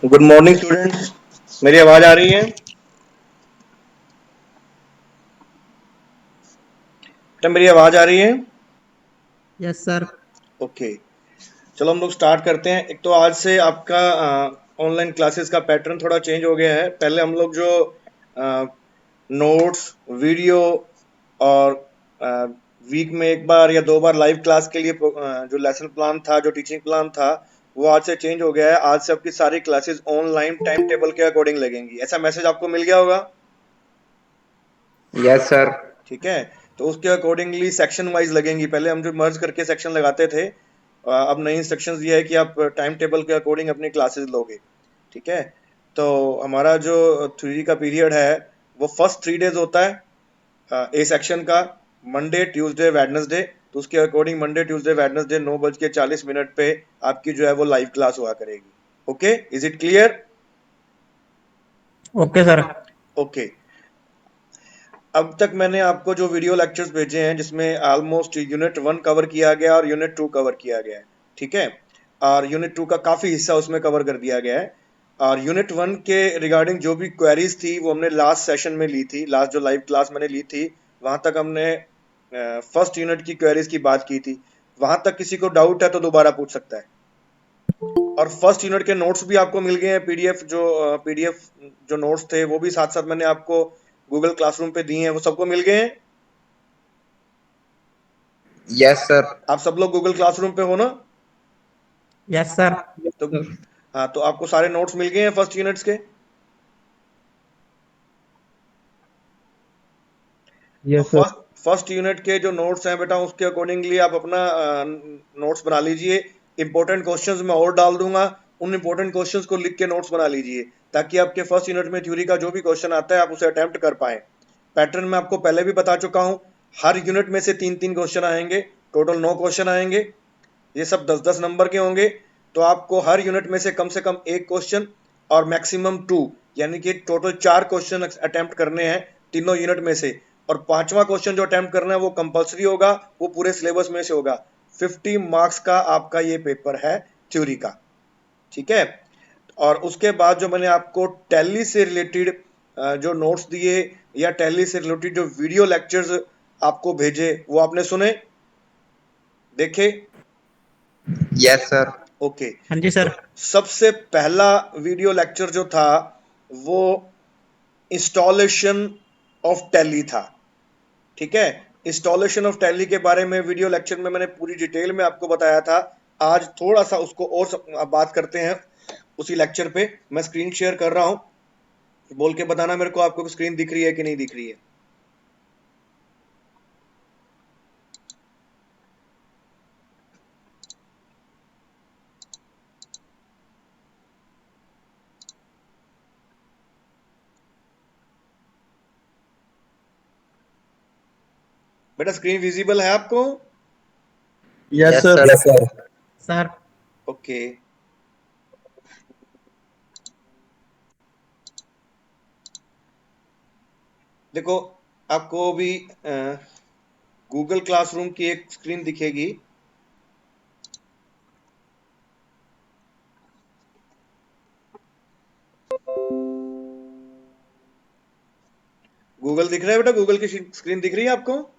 Good morning students, मेरी आवाज आ रही है? बेटा मेरी आवाज आ रही है? Yes sir. ओके, चलो हम लोग स्टार्ट करते हैं। एक तो आज से आपका ऑनलाइन क्लासेस का पैटर्न थोड़ा चेंज हो गया है। पहले हम लोग जो नोट्स, वीडियो और वीक में एक बार या दो बार लाइव क्लास के लिए जो लेसन प्लान था, जो टीचिंग प्लान था, वो आज से चेंज हो गया है। आज से आपकी सारी क्लासेस ऑनलाइन टाइम टेबल के अकॉर्डिंग लगेंगी। ऐसा मैसेज आपको मिल गया होगा? Yes sir. ठीक है, तो उसके अकॉर्डिंगली सेक्शन वाइज लगेंगी। पहले हम जो मर्ज करके सेक्शन लगाते थे, अब नई इंस्ट्रक्शंस ये है कि आप टाइम टेबल के अकॉर्डिंग अपनी क्लासेस लोगे। ठीक है, तो हमारा जो थ्योरी का पीरियड है वो फर्स्ट 3 डेज होता है ए सेक्शन का, मंडे ट्यूसडे वेडनेसडे। तो उसके अकॉर्डिंग मंडे ट्यूसडे वेडनेसडे 9:40 पे आपकी जो है वो लाइव क्लास हुआ करेगी। Okay, is it clear? Okay sir. Okay, अब तक मैंने आपको जो वीडियो लेक्चर्स भेजे हैं जिसमें ऑलमोस्ट यूनिट 1 कवर किया गया और यूनिट 2 कवर किया गया है। ठीक है, और यूनिट 2 का काफी हिस्सा उसमें कवर कर दिया गया है। और यूनिट 1 के रिगार्डिंग जो भी क्वेरीज थी वो हमने लास्ट सेशन में ली थी। लास्ट जो लाइव क्लास मैंने ली थी वहां तक हमने फर्स्ट यूनिट की क्वेरीज की बात की थी। वहां तक किसी को डाउट है तो दोबारा पूछ सकता है। और फर्स्ट यूनिट के नोट्स भी आपको मिल गए हैं, पीडीएफ जो नोट्स थे वो भी साथ साथ मैंने आपको गूगल क्लासरूम पे दिए हैं, वो सबको मिल गए हैं। Yes sir. आप सब लोग गूगल क्लासरूम पे हो ना? Yes sir. तो हाँ, तो आपको सारे नोट्स मिल गए हैं फर्स्ट यूनिट्स के। तो यस सर। फर्स्ट यूनिट के जो नोट्स हैं बेटा, उसके अकॉर्डिंगली आप अपना नोट्स बना लीजिए। इंपॉर्टेंट क्वेश्चंस मैं और डाल दूंगा, उन इंपॉर्टेंट क्वेश्चंस को लिख के नोट्स बना लीजिए, ताकि आपके फर्स्ट यूनिट में थ्योरी का जो भी क्वेश्चन आता है आप उसे अटेम्प्ट कर पाए। पैटर्न मैं आपको पहले भी बता चुका हूँ। हर यूनिट में से 3-3 क्वेश्चन आएंगे, टोटल 9 क्वेश्चन आएंगे। ये सब 10-10 नंबर के होंगे। तो आपको हर यूनिट में से कम एक क्वेश्चन और मैक्सिमम 2, यानी कि टोटल 4 क्वेश्चन अटेम्प्ट करने हैं तीनों यूनिट में से। और पांचवा क्वेश्चन जो अटेम्प्ट करना है वो कंपलसरी होगा, वो पूरे सिलेबस में से होगा। 50 मार्क्स का आपका ये पेपर है थ्योरी का। ठीक है, और उसके बाद जो मैंने आपको टैली से रिलेटेड जो नोट्स दिए या टैली से रिलेटेड जो वीडियो लेक्चर्स आपको भेजे, वो आपने सुने, देखे? Yes sir. ओके, हाँ जी तो सर। सबसे पहला वीडियो लेक्चर जो था वो इंस्टॉलेशन ऑफ टैली था। ठीक है, इंस्टॉलेशन ऑफ टैली के बारे में वीडियो लेक्चर में मैंने पूरी डिटेल में आपको बताया था। आज थोड़ा सा उसको और बात करते हैं उसी लेक्चर पे। मैं स्क्रीन शेयर कर रहा हूं, बोल के बताना मेरे को आपको स्क्रीन दिख रही है कि नहीं दिख रही है। बेटा स्क्रीन विजिबल है आपको? Yes yes sir. Sir. Yes sir. Sir. Okay, देखो आपको भी गूगल क्लासरूम की एक स्क्रीन दिखेगी। गूगल दिख रहा है बेटा? गूगल की स्क्रीन दिख रही है आपको?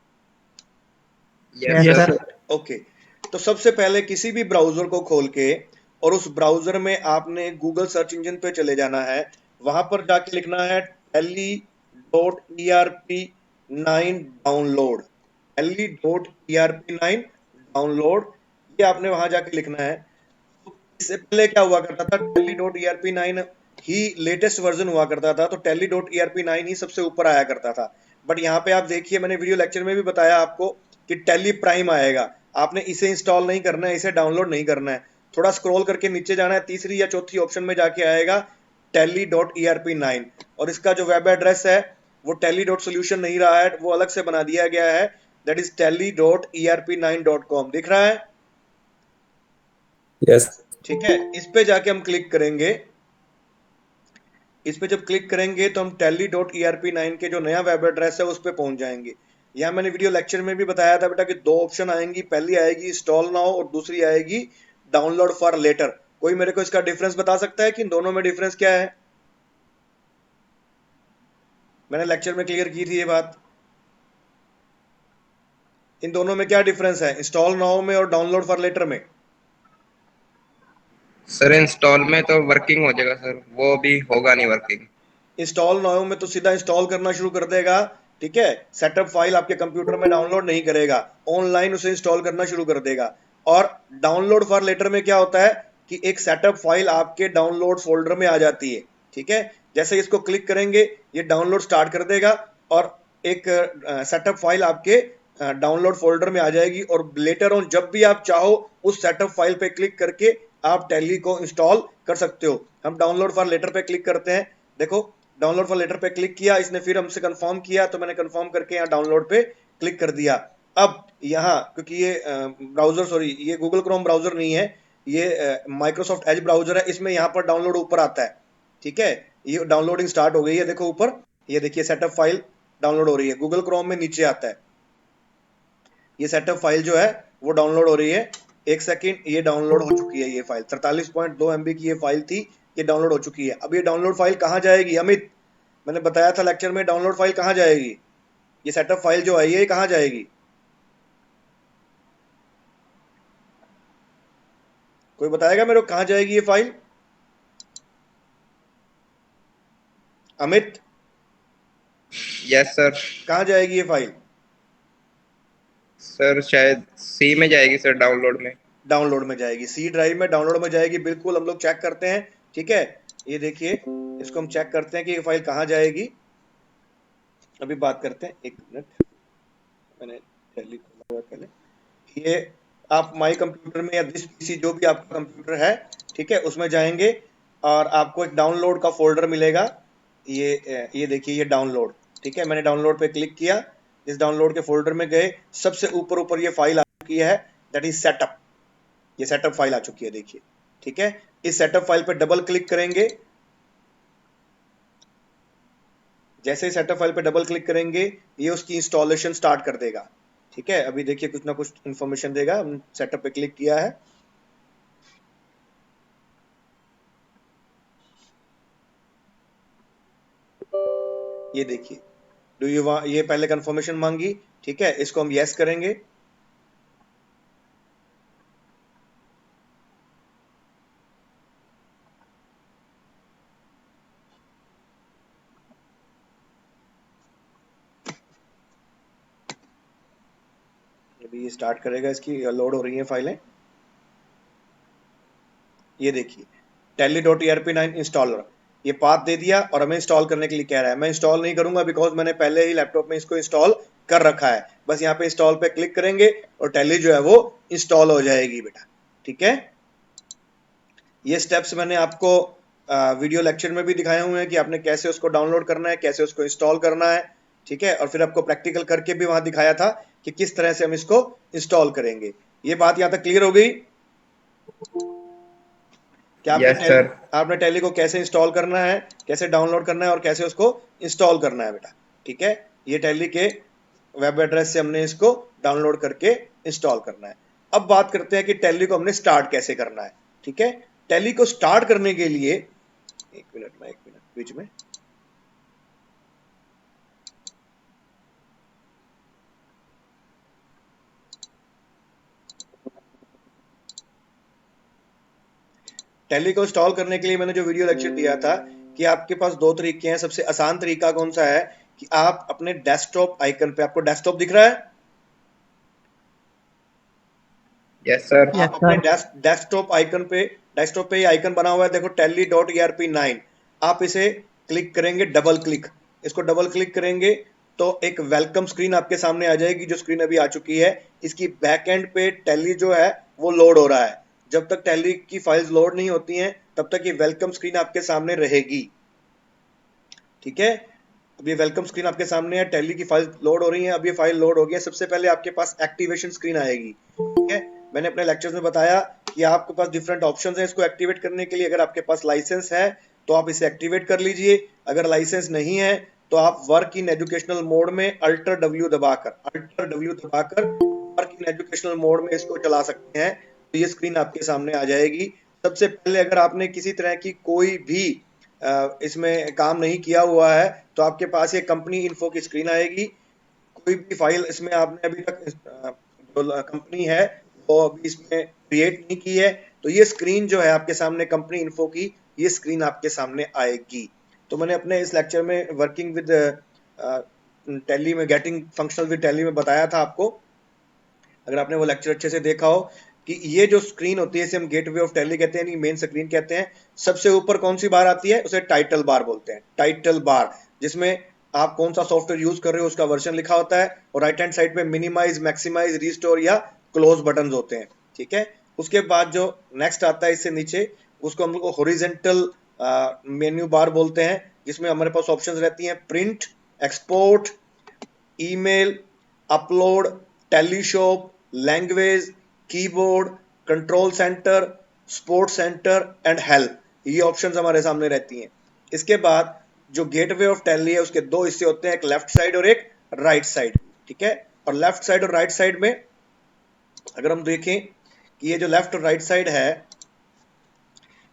Yes yes yes sir. Sir. Sir. Okay, तो सबसे पहले किसी भी ब्राउजर को खोल के और उस ब्राउजर में आपने गूगल सर्च इंजन पे चले जाना है। वहां पर जाके लिखना है tally.erp9 डाउनलोड। tally.erp9 डाउनलोड, ये आपने वहां जाके लिखना है। तो इससे पहले क्या हुआ करता था, tally.erp9 ही लेटेस्ट वर्जन हुआ करता था, तो tally.erp9 ही सबसे ऊपर आया करता था। बट यहाँ पे आप देखिए, मैंने वीडियो लेक्चर में भी बताया आपको कि टैली प्राइम आएगा। आपने इसे इंस्टॉल नहीं करना है, इसे डाउनलोड नहीं करना है। थोड़ा स्क्रॉल करके नीचे जाना है, तीसरी या चौथी ऑप्शन में जाके आएगा tally.erp9। और इसका जो वेब एड्रेस है वो tally.solution नहीं रहा है, वो अलग से बना दिया गया है, दैट इज tally.erp9.com। दिख रहा है? यस। ठीक है, इस पे जाके हम क्लिक करेंगे। इस पे जब क्लिक करेंगे तो हम tally.erp9 के जो नया वेब एड्रेस है उस पे पहुंच जाएंगे। यहाँ मैंने वीडियो लेक्चर में भी बताया था बेटा कि दो ऑप्शन आएंगी, पहली आएगी इंस्टॉल नाउ और दूसरी आएगी डाउनलोड फॉर लेटर। कोई मेरे को इसका डिफरेंस बता सकता है कि इन दोनों में डिफरेंस क्या है? मैंने लेक्चर में क्लियर की थी ये बात। इन दोनों में क्या डिफरेंस है, इंस्टॉल नाउ में और डाउनलोड फॉर लेटर में? सर इंस्टॉल में तो वर्किंग हो जाएगा सर, वो भी होगा नहीं वर्किंग। इंस्टॉल नाउ में तो सीधा इंस्टॉल करना शुरू कर देगा, ठीक है, सेटअप फाइल आपके कंप्यूटर में डाउनलोड नहीं करेगा, ऑनलाइन उसे इंस्टॉल करना शुरू कर देगा। और डाउनलोड फॉर लेटर में क्या होता है कि एक सेटअप फाइल आपके डाउनलोड फोल्डर में आ जाती है, ठीक है। जैसे इसको क्लिक करेंगे ये डाउनलोड स्टार्ट कर देगा और एक सेटअप फाइल आपके डाउनलोड फोल्डर में आ जाएगी, और लेटर ऑन जब भी आप चाहो उस सेटअप फाइल पे क्लिक करके आप टैली को इंस्टॉल कर सकते हो। हम डाउनलोड फॉर लेटर पे क्लिक करते हैं, देखो डाउनलोड फॉर लेटर पे क्लिक किया, इसने फिर हमसे कंफर्म किया तो मैंने कंफर्म करके यहाँ डाउनलोड पे क्लिक कर दिया। अब यहाँ क्योंकि ये ब्राउजर, सॉरी ये गूगल क्रोम ब्राउजर नहीं है, ये माइक्रोसॉफ्ट एज ब्राउजर है, इसमें यहाँ पर डाउनलोड ऊपर आता है, ठीक है। ये डाउनलोडिंग स्टार्ट हो गई है, देखो ऊपर ये देखिए सेटअप फाइल डाउनलोड हो रही है। गूगल क्रोम में नीचे आता है, ये सेटअप फाइल जो है वो डाउनलोड हो रही है। एक सेकंड, ये डाउनलोड हो चुकी है, ये फाइल 43.2 MB की ये फाइल थी, ये डाउनलोड हो चुकी है। अब ये डाउनलोड फाइल कहाँ जाएगी अमित? मैंने बताया था लेक्चर में, डाउनलोड फाइल कहाँ जाएगी? ये सेटअप फाइल जो है ये कहाँ जाएगी? कोई बताएगा मेरे को कहाँ जाएगी ये फाइल? Amit yes sir. कहाँ जाएगी ये फाइल? सर शायद सी में जाएगी सर, डाउनलोड में। डाउनलोड में जाएगी, सी ड्राइव में डाउनलोड में जाएगी, बिल्कुल। हम लोग चेक करते हैं, ठीक है। ये देखिए इसको हम चेक करते हैं कि ये फाइल कहाँ जाएगी। अभी बात करते हैं, एक मिनट, मैंने टैली खोला हुआ है पहले। ये आप माई कंप्यूटर में या दिस पीसी जो भी आपका कंप्यूटर है, ठीक है, उसमें जाएंगे और आपको एक डाउनलोड का फोल्डर मिलेगा। ये देखिए ये डाउनलोड, ठीक है। मैंने डाउनलोड पे क्लिक किया, इस डाउनलोड के फोल्डर में गए, सबसे ऊपर ये फाइल आ चुकी है, दैट इज सेटअप। ये सेटअप फाइल आ चुकी है, देखिए, ठीक है। इस सेटअप फाइल पे डबल क्लिक करेंगे, जैसे ही सेटअप फाइल पे डबल क्लिक करेंगे ये उसकी इंस्टॉलेशन स्टार्ट कर देगा, ठीक है। अभी देखिए कुछ ना कुछ इंफॉर्मेशन देगा। हम सेटअप पे क्लिक किया है, ये देखिए डू यू वांट, ये पहले कंफर्मेशन मांगी, ठीक है, इसको हम यस करेंगे। अभी ये स्टार्ट करेगा, इसकी लोड हो रही है फाइलें। ये देखिए tally.erp9 इंस्टॉलर, ये पाथ दे दिया और हमें इंस्टॉल करने के लिए कह रहा है। मैं इंस्टॉल नहीं करूंगा बिकॉज मैंने पहले ही लैपटॉप में इसको इंस्टॉल कर रखा है। बस यहाँ पे इंस्टॉल पे क्लिक करेंगे और टैली जो है वो इंस्टॉल हो जाएगी बेटा, ठीक है। ये स्टेप्स मैंने आपको वीडियो लेक्चर में भी दिखाए हुए हैं कि आपने कैसे उसको डाउनलोड करना है, कैसे उसको इंस्टॉल करना है, ठीक है। और फिर आपको प्रैक्टिकल करके भी वहां दिखाया था कि किस तरह से हम इसको इंस्टॉल करेंगे। ये बात यहाँ तक क्लियर हो गई कि यस सर। आपने टैली को कैसे इंस्टॉल करना है, कैसे डाउनलोड करना है और कैसे उसको इंस्टॉल करना है बेटा, ठीक है। ये टैली के वेब एड्रेस से हमने इसको डाउनलोड करके इंस्टॉल करना है। अब बात करते हैं कि टैली को हमने स्टार्ट कैसे करना है, ठीक है। टैली को स्टार्ट करने के लिए एक मिनट बीच में टैली को इंस्टॉल करने के लिए मैंने जो वीडियो लेक्चर दिया था कि आपके पास दो तरीके हैं। सबसे आसान तरीका कौन सा है कि आप अपने डेस्कटॉप आइकन पे, आपको डेस्कटॉप दिख रहा है? Yes sir. Yes, आप अपने sir. डेस्कटॉप पे ये आइकन बना हुआ है, देखो tally.erp9। आप इसे क्लिक करेंगे, डबल क्लिक, इसको डबल क्लिक करेंगे तो एक वेलकम स्क्रीन आपके सामने आ जाएगी, जो स्क्रीन अभी आ चुकी है। इसकी बैक एंड पे टैली जो है वो लोड हो रहा है। जब तक टैली की फाइल्स लोड नहीं होती हैं तब तक ये वेलकम स्क्रीन आपके सामने रहेगी, ठीक है। अब ये वेलकम स्क्रीन आपके सामने है, टैली की फाइल लोड हो रही है। अब ये फाइल लोड हो गई है, सबसे पहले आपके पास एक्टिवेशन स्क्रीन आएगी, ठीक है। मैंने अपने लेक्चर्स में बताया कि आपके पास डिफरेंट ऑप्शंस हैं इसको एक्टिवेट करने के लिए। अगर आपके पास लाइसेंस है तो आप इसे एक्टिवेट कर लीजिए, अगर लाइसेंस नहीं है तो आप वर्क इन एजुकेशनल मोड में अल्टर डब्ल्यू दबाकर वर्क इन एजुकेशनल मोड में इसको चला सकते हैं। तो ये स्क्रीन आपके सामने आ जाएगी। सबसे पहले अगर आपने किसी तरह की कोई भी इसमें काम नहीं किया हुआ है तो आपके पास ये कंपनी इन्फो की स्क्रीन आएगी। कोई भी फाइल इसमें आपने अभी तक जो कंपनी है वो अभी इसमें क्रिएट नहीं की है, तो ये स्क्रीन जो है आपके सामने कंपनी इन्फो की, ये स्क्रीन आपके सामने आएगी। तो मैंने अपने इस लेक्चर में वर्किंग विद टैली में, गेटिंग फंक्शनल विद टैली में बताया था आपको, अगर आपने वो लेक्चर अच्छे से देखा हो, कि ये जो स्क्रीन होती है इसे हम गेटवे ऑफ टैली कहते हैं, मेन स्क्रीन कहते हैं। सबसे ऊपर कौन सी बार आती है, उसे टाइटल बार बोलते हैं, टाइटल बार, जिसमें आप कौन सा सॉफ्टवेयर यूज कर रहे हो उसका वर्जन लिखा होता है, और राइट हैंड साइड पे मिनिमाइज, मैक्सिमाइज, रिस्टोर या क्लोज बटन होते हैं। ठीक है, उसके बाद जो नेक्स्ट आता है इससे नीचे, उसको हम लोग हॉरिजॉन्टल मेन्यू बार बोलते हैं, जिसमें हमारे पास ऑप्शंस रहती हैं print, export, email, upload, teleshop, language, keyboard, control centre, support centre and help, ये ऑप्शंस हमारे सामने रहती हैं। इसके बाद जो गेटवे ऑफ टैली है उसके दो हिस्से होते हैं, एक लेफ्ट साइड और एक राइट साइड। ठीक है, और लेफ्ट साइड और राइट साइड में अगर हम देखें कि ये जो लेफ्ट और राइट साइड है,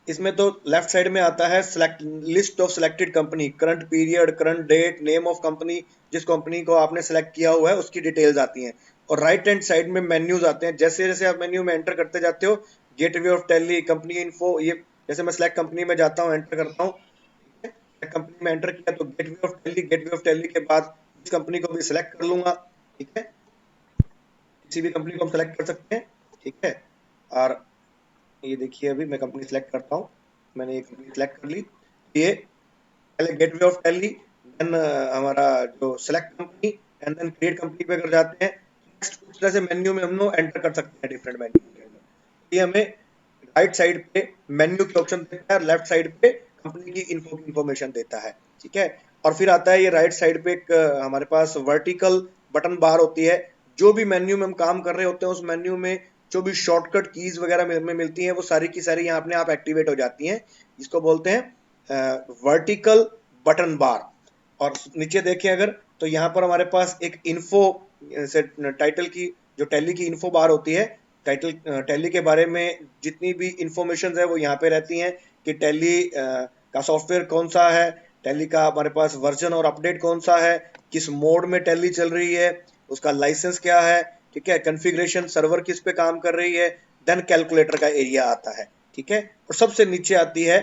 इसमें तो लेफ्ट साइड में आता है select list of selected company, current period, current date, name of company, जिस कंपनी को आपने सेलेक्ट किया हुआ है उसकी डिटेल्स आती हैं। और राइट हैंड साइड में मेन्यूज आते हैं, जैसे जैसे आप मेन्यू में एंटर करते जाते हो, gateway of tally, company info, ये जैसे मैं सिलेक्ट कंपनी में जाता हूँ, एंटर करता हूँ, कंपनी में एंटर किया तो gateway of tally, gateway of tally के बाद इस कंपनी को भी सिलेक्ट कर लूंगा। ठीक है, किसी भी कंपनी को हम सिलेक्ट कर सकते हैं। ठीक है, और ये देखिए अभी मैं कंपनी सिलेक्ट करता हूँ, मैंने ये कंपनी सिलेक्ट कर ली। ये पहले गेटवे ऑफ टैली, देन हमारा जो select company and then create company पे अगर जाते हैं, नेक्स्ट उस तरह से मेन्यू में हम लोग एंटर कर सकते हैं डिफरेंट मेन्यू के अंदर। ये हमें राइट साइड पे मेन्यू के ऑप्शन देता है, लेफ्ट साइड पे कंपनी की इन्फो की इंफॉर्मेशन देता है। ठीक है, और फिर आता है ये राइट साइड पे एक हमारे पास वर्टिकल बटन बार होती है, जो भी मेन्यू में हम काम कर रहे होते हैं उस मेन्यू में जो भी शॉर्टकट कीज वगैरह में मिलती हैं वो सारी की सारी यहाँ अपने आप एक्टिवेट हो जाती हैं, जिसको बोलते हैं वर्टिकल बटन बार। और नीचे देखें अगर, तो यहाँ पर हमारे पास एक इन्फो से टाइटल की, जो टैली की इन्फो बार होती है, टाइटल टैली के बारे में जितनी भी इंफॉर्मेशन है वो यहाँ पे रहती हैं, कि टैली का सॉफ्टवेयर कौन सा है, टैली का हमारे पास वर्जन और अपडेट कौन सा है, किस मोड में टैली चल रही है, उसका लाइसेंस क्या है। ठीक है, कॉन्फ़िगरेशन, सर्वर किस पे काम कर रही है, देन कैलकुलेटर का एरिया आता है। ठीक है, और सबसे नीचे आती है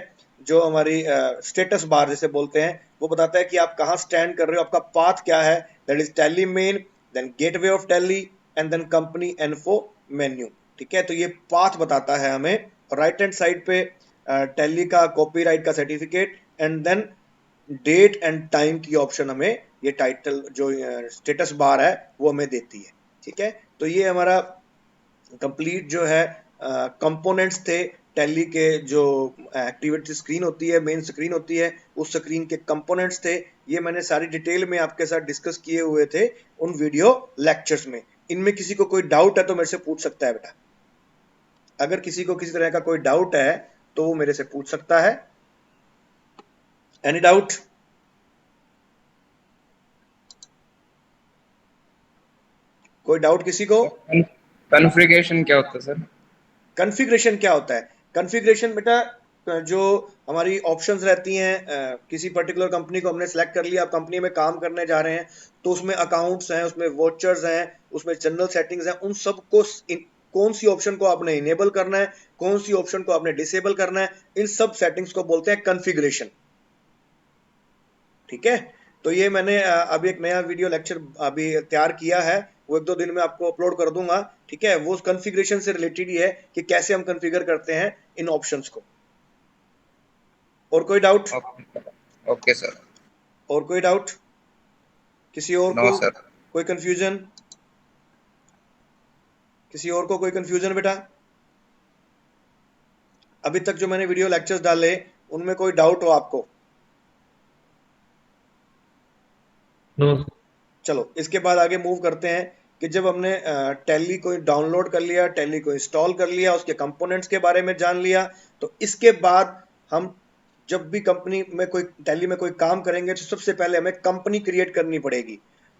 जो हमारी स्टेटस बार जिसे बोलते हैं, वो बताता है कि आप कहाँ स्टैंड कर रहे हो, आपका पाथ क्या है, that is Tally main, then gateway of Tally and then company info menu. ठीक है, तो ये पाथ बताता है हमें। राइट हैंड साइड पे टैली का कॉपीराइट का certificate and then date and time की ऑप्शन हमें ये टाइटल जो स्टेटस बार है वो हमें देती है। ठीक है, तो ये हमारा कंप्लीट जो है कंपोनेंट्स थे टैली के, जो एक्टिविटी स्क्रीन होती है, मेन स्क्रीन होती है, उस स्क्रीन के कंपोनेंट्स थे। ये मैंने सारी डिटेल में आपके साथ डिस्कस किए हुए थे उन वीडियो लेक्चर्स में। इनमें किसी को कोई डाउट है तो मेरे से पूछ सकता है बेटा, अगर किसी को किसी तरह का कोई डाउट है तो वो मेरे से पूछ सकता है। Any doubt? कोई डाउट किसी को? कॉन्फ़िगरेशन क्या होता है सर? कॉन्फ़िगरेशन क्या होता है? कॉन्फ़िगरेशन बेटा, जो हमारी ऑप्शंस रहती हैं, किसी पर्टिकुलर कंपनी को हमने सेलेक्ट कर लिया, आप कंपनी में काम करने जा रहे हैं, तो उसमें अकाउंट्स हैं, उसमें वोचर्स हैं, उसमें जनरल सेटिंग्स हैं, उन सबको कौन सी ऑप्शन को आपने इनेबल करना है, कौन सी ऑप्शन को आपने डिसेबल करना है, इन सब सेटिंग्स को बोलते हैं कॉन्फ़िगरेशन। ठीक है, तो ये मैंने अभी एक नया वीडियो लेक्चर अभी तैयार किया है, वो एक दो दिन में आपको अपलोड कर दूंगा। ठीक है, वो कॉन्फ़िगरेशन से रिलेटेड ही है कि कैसे हम कॉन्फ़िगर करते हैं इन ऑप्शंस को। और कोई डाउट? Okay sir. और कोई डाउट किसी और नो को? सर। कोई कंफ्यूजन? किसी और को कोई कंफ्यूजन बेटा? अभी तक जो मैंने वीडियो लेक्चर्स डाले उनमें कोई डाउट हो आपको? नो। चलो इसके बाद आगे मूव करते हैं कि जब हमने टैली को डाउनलोड कर लिया, टैली को इंस्टॉल कर लिया, उसके कंपोनेंट्स के बारे में जान लिया, तो इसके बाद हम जब भी कंपनी में कोई टैली में कोई काम करेंगे तो सबसे पहले हमें कंपनी क्रिएट करनी पड़ेगी।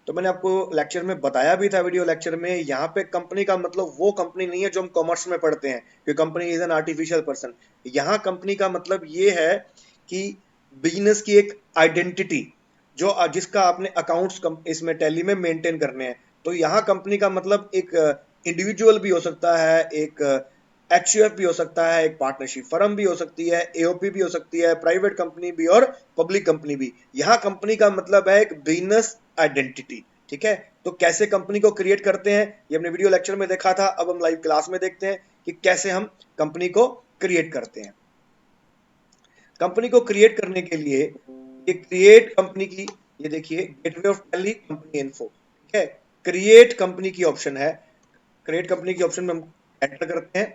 तो मैंने आपको लेक्चर में बताया भी था, वीडियो लेक्चर में, यहाँ पे कंपनी का मतलब वो कंपनी नहीं है जो हम कॉमर्स में पढ़ते हैं कि company is an artificial person. यहाँ कंपनी का मतलब ये है कि बिजनेस की एक आइडेंटिटी जो जिसका आपने अकाउंट्स इसमें टैली में मेंटेन करने हैं। तो यहाँ कंपनी का मतलब एक इंडिविजुअल भी हो सकता है, एक एचयूएफ भी हो सकता है, एक पार्टनरशिप फर्म भी हो सकती है, एओपी भी हो सकती है, प्राइवेट कंपनी भी और पब्लिक कंपनी भी। यहाँ कंपनी का मतलब है एक बिजनेस आइडेंटिटी। ठीक है, तो कैसे कंपनी को क्रिएट करते हैं ये हमने वीडियो लेक्चर में देखा था। अब हम लाइव क्लास में देखते हैं कि कैसे हम कंपनी को क्रिएट करते हैं। कंपनी को क्रिएट करने के लिए ये क्रिएट कंपनी की, ये देखिए gateway of tally company info, ठीक है, क्रिएट कंपनी की ऑप्शन है। क्रिएट कंपनी की ऑप्शन में हम एंटर करते हैं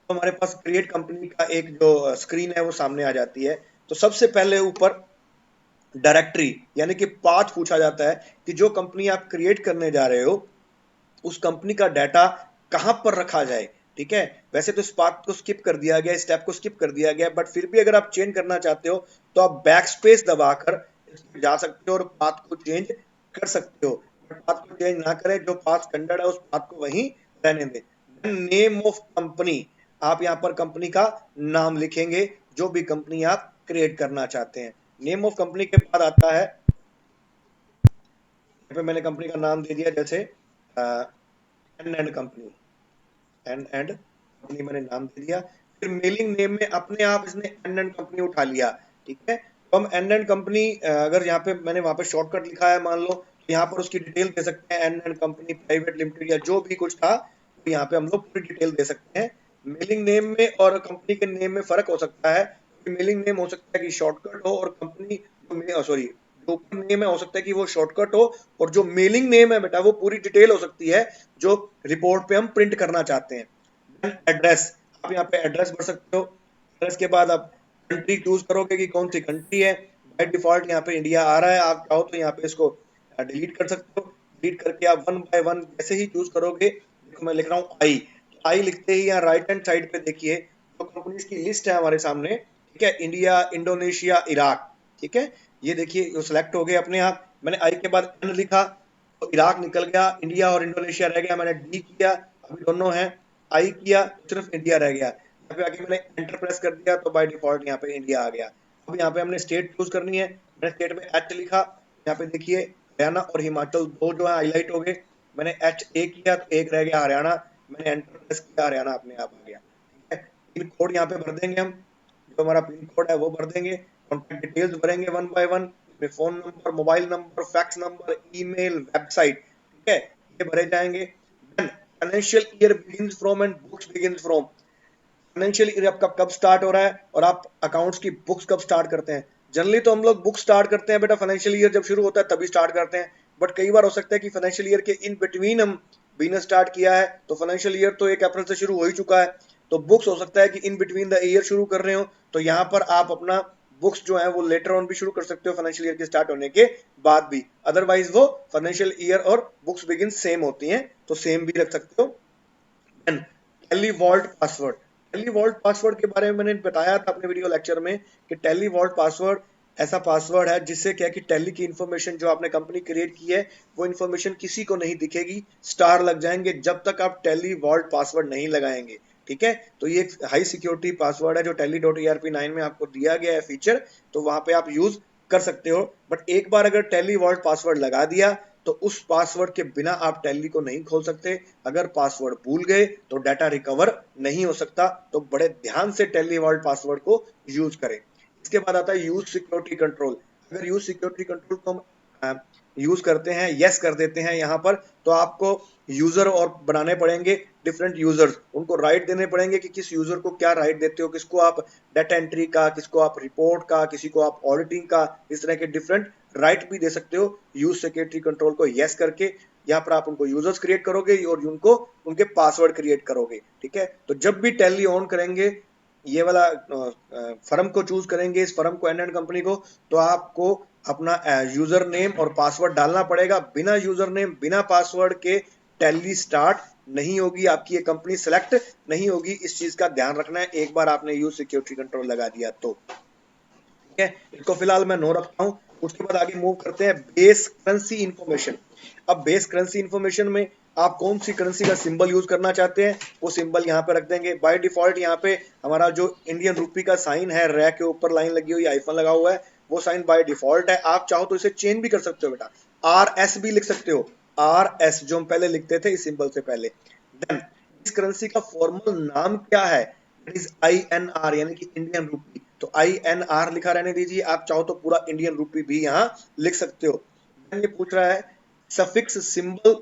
तो हमारे पास क्रिएट कंपनी का एक जो स्क्रीन है वो सामने आ जाती है। तो सबसे पहले ऊपर डायरेक्टरी यानी कि पाथ पूछा जाता है कि जो कंपनी आप क्रिएट करने जा रहे हो उस कंपनी का डाटा कहां पर रखा जाए। ठीक है, वैसे तो इस पाथ को स्किप कर दिया गया, स्टेप को स्किप कर दिया गया, बट फिर भी अगर आप चेंज करना चाहते हो तो आप बैक स्पेस दबाकर जा सकते हो और पाथ को चेंज कर सकते हो। पाथ को चेंज ना करें, जो पाथ स्टैंडर्ड है उस पाथ को वहीं रहने दें। नेम ऑफ कंपनी, आप यहाँ पर कंपनी का नाम लिखेंगे जो भी कंपनी आप क्रिएट करना चाहते हैं। नेम ऑफ कंपनी के बाद आता है, यहाँ पे मैंने कंपनी का नाम दे दिया जैसे एंड कंपनी, एंड कंपनी मैंने नाम दे दिया। फिर मेलिंग नेम में अपने आप इसने एंड कंपनी उठा लिया। ठीक है, तो हम एंड कंपनी अगर यहाँ पे मैंने वहां पे शॉर्टकट लिखा है मान लो, तो यहाँ पर उसकी डिटेल दे सकते हैं, एंड कंपनी प्राइवेट लिमिटेड या जो भी कुछ था, तो यहाँ पे हम लोग पूरी डिटेल दे सकते हैं। मेलिंग नेम में और कंपनी के नेम में फर्क हो सकता है। मेलिंग नेम हो सकता है कि शॉर्टकट हो और कंपनी सॉरी जो नेम है हो सकता है कि वो शॉर्टकट हो, और जो मेलिंग नेम है बेटा वो पूरी डिटेल हो सकती है जो रिपोर्ट पे हम प्रिंट करना चाहते हैं। एड्रेस, आप यहाँ पे एड्रेस भर सकते हो। एड्रेस के बाद आप कंट्री चूज करोगे कि कौन सी कंट्री है। बाय डिफॉल्ट यहाँ पे इंडिया आ रहा है, आप चाहो तो यहाँ पे इसको डिलीट कर सकते हो। डिलीट करके आप वन बाय वन जैसे ही चूज करोगे, देखो मैं लिख रहा हूँ आई, आई लिखते ही यहाँ राइट हैंड साइड पे देखिए तो कंपनीज की लिस्ट है हमारे सामने। ठीक है, इंडिया, इंडोनेशिया, इराक। ठीक है, ये देखिए वो सिलेक्ट हो गए अपने आप। मैंने आई के बाद एन लिखा तो इराक निकल गया, इंडिया और इंडोनेशिया रह गया। मैंने डी किया, अभी दोनों हैं, आई किया तो सिर्फ इंडिया रह गया। यहाँ पे आके मैंने एंटर प्रेस कर दिया तो बाय डिफॉल्ट यहाँ पे इंडिया आ गया। अब यहाँ पे हमने स्टेट चूज करनी है, मैंने स्टेट में एच लिखा, यहाँ पे देखिए हरियाणा और हिमाचल दो जो है हाईलाइट हो गए। मैंने एच ए किया तो एक रह गया हरियाणा, मैंने एंटर प्रेस किया, हरियाणा अपने आप आ गया। ठीक है, पिन कोड यहाँ पे भर देंगे हम, जो हमारा पिन कोड है वो भर देंगे। कॉन्टैक्ट डिटेल्स भरेंगे one by one, phone number, mobile number, fax number, email, website. ठीक है, ये भरे जाएंगे। Then financial year begins from and books begins from, financial year आपका कब स्टार्ट हो रहा है और आप अकाउंट्स की बुक्स कब स्टार्ट करते हैं। जनरली तो हम लोग बुक स्टार्ट करते हैं बेटा फाइनेंशियल ईयर जब शुरू होता है तभी स्टार्ट करते हैं, बट कई बार हो सकता है कि फाइनेंशियल ईयर के इन बिटवीन हम बिजनेस स्टार्ट किया है, तो फाइनेंशियल ईयर तो 1 अप्रैल से शुरू हो ही चुका है, तो बुक्स हो सकता है कि इन बिटवीन द ईयर शुरू कर रहे हो। तो यहाँ पर आप अपना बुक्स जो है वो लेटर ऑन भी शुरू कर सकते हो फाइनेंशियल ईयर के स्टार्ट होने के बाद भी, अदरवाइज वो फाइनेंशियल ईयर और बुक्स बिगिन सेम होती हैं तो सेम भी रख सकते हो। Tally vault password, Tally vault password के बारे में मैंने बताया था अपने वीडियो लेक्चर में कि टैली वॉल्ट पासवर्ड ऐसा पासवर्ड है जिससे क्या कि टैली की इंफॉर्मेशन जो आपने कंपनी क्रिएट की है वो इंफॉर्मेशन किसी को नहीं दिखेगी, स्टार लग जाएंगे जब तक आप टैली वॉल्ट पासवर्ड नहीं लगाएंगे। ठीक है, तो ये एक हाई सिक्योरिटी पासवर्ड है जो tally.erp9 में आपको दिया गया है फीचर, तो वहां पे आप यूज कर सकते हो। बट एक बार अगर टैली वॉल्ट पासवर्ड लगा दिया तो उस पासवर्ड के बिना आप टैली को नहीं खोल सकते। अगर पासवर्ड भूल गए तो डाटा रिकवर नहीं हो सकता, तो बड़े ध्यान से टैली वॉल्ट पासवर्ड को यूज करें। इसके बाद आता है यूज सिक्योरिटी कंट्रोल। अगर यूज सिक्योरिटी कंट्रोल को हम यूज करते हैं, यस कर देते हैं यहाँ पर, तो आपको यूजर और बनाने पड़ेंगे, डिफरेंट यूजर्स, उनको राइट देने पड़ेंगे कि किस यूजर को क्या राइट देते हो, किसको आप डाटा एंट्री का, किसको आप रिपोर्ट का, किसी को आप ऑडिटिंग का, इस तरह के डिफरेंट राइट भी दे सकते हो यूज सिक्योरिटी कंट्रोल को यस करके। यहाँ पर आप उनको यूजर्स क्रिएट करोगे और उनको उनके पासवर्ड क्रिएट करोगे। ठीक है, तो जब भी टैली ऑन करेंगे, ये वाला फर्म को चूज करेंगे, इस फर्म को एंड कंपनी को, तो आपको अपना यूजर नेम और पासवर्ड डालना पड़ेगा। बिना यूजर नेम बिना पासवर्ड के टैली स्टार्ट नहीं होगी, आपकी ये कंपनी सेलेक्ट नहीं होगी। इस चीज का ध्यान रखना है एक बार आपने यूज सिक्योरिटी कंट्रोल लगा दिया तो। ठीक है, इसको फिलहाल मैं नो रखता हूँ। उसके बाद आगे मूव करते हैं बेस करेंसी इंफॉर्मेशन। अब बेस करेंसी इंफॉर्मेशन में आप कौन सी करेंसी का सिंबल यूज करना चाहते हैं वो सिंबल यहाँ पे रख देंगे। बाय डिफॉल्ट यहाँ पे हमारा जो इंडियन रूपी का साइन है, रे के ऊपर लाइन लगी हुई, आइफन लगा हुआ है, वो साइन बाय डिफॉल्ट है। आप चाहो तो इसे चेंज भी कर सकते हो बेटा, RS भी लिख सकते हो, RS जो हम पहले लिखते थे इस सिंबल से पहले। देन इस करेंसी का फॉर्मल नाम क्या है, इट इज INR यानी कि इंडियन रूपी, तो INR लिखा रहने दीजिए। आप चाहो तो पूरा इंडियन रूपी भी यहाँ लिख सकते हो। ये पूछ रहा है सफिक्स सिंबल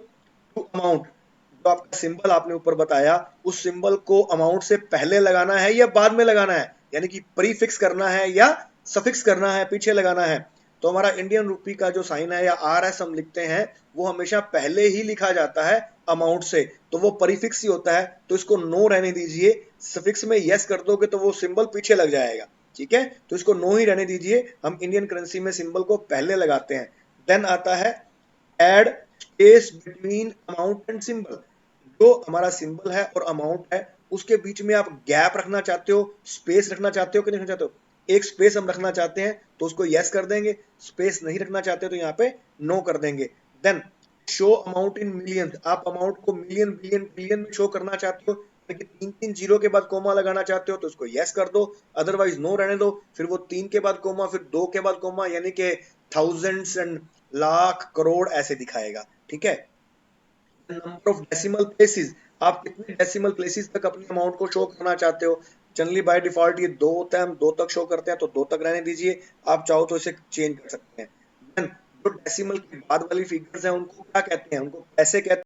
टू अमाउंट, जो आपका सिंबल आपने ऊपर बताया उस सिंबल को अमाउंट से पहले लगाना है या बाद में लगाना है, यानी कि प्रीफिक्स करना है या सफिक्स करना है, पीछे लगाना है। तो हमारा इंडियन रूपी का जो साइन है या RS हम लिखते हैं वो हमेशा पहले ही लिखा जाता है अमाउंट से, तो वो प्रीफिक्स ही होता है, तो इसको नो रहने दीजिए। सफिक्स में यस कर दोगे तो वो सिंबल पीछे लग जाएगा, ठीक है, तो इसको नो ही रहने दीजिए। हम इंडियन करेंसी में सिंबल को पहले लगाते हैं। देन आता है add space between amount and symbol, जो हमारा सिंबल है और अमाउंट है उसके बीच में आप गैप रखना चाहते हो, स्पेस रखना चाहते हो कि नहीं रखना चाहते हो। एक स्पेस हम रखना चाहते हैं तो उसको यस कर देंगे, स्पेस नहीं रखना चाहते तो यहाँ पे नो कर देंगे। Then show amount in million, आप अमाउंट को मिलियन बिलियन बिलियन में शो करना चाहते हो, लेकिन 3 जीरो के बाद कोमा लगाना चाहते हो तो उसको यस कर दो, अदरवाइज नो रहने दो। फिर वो 3 के बाद कोमा, फिर 2 के बाद कोमा, यानी कि थाउजेंड्स एंड लाख करोड़ ऐसे दिखाएगा, ठीक है। नंबर ऑफ डेसिमल प्लेसेस, आप कितने डेसिमल प्लेसेस तक अपने अमाउंट को शो करना चाहते हो। जनरली बाय डिफॉल्ट ये 2 होता है, हम 2 तक शो करते हैं तो 2 तक रहने दीजिए, आप चाहो तो इसे चेंज कर सकते हैं। देन जो डेसिमल के बाद वाली फिगर्स हैं उनको क्या कहते हैं, उनको कैसे कहते हैं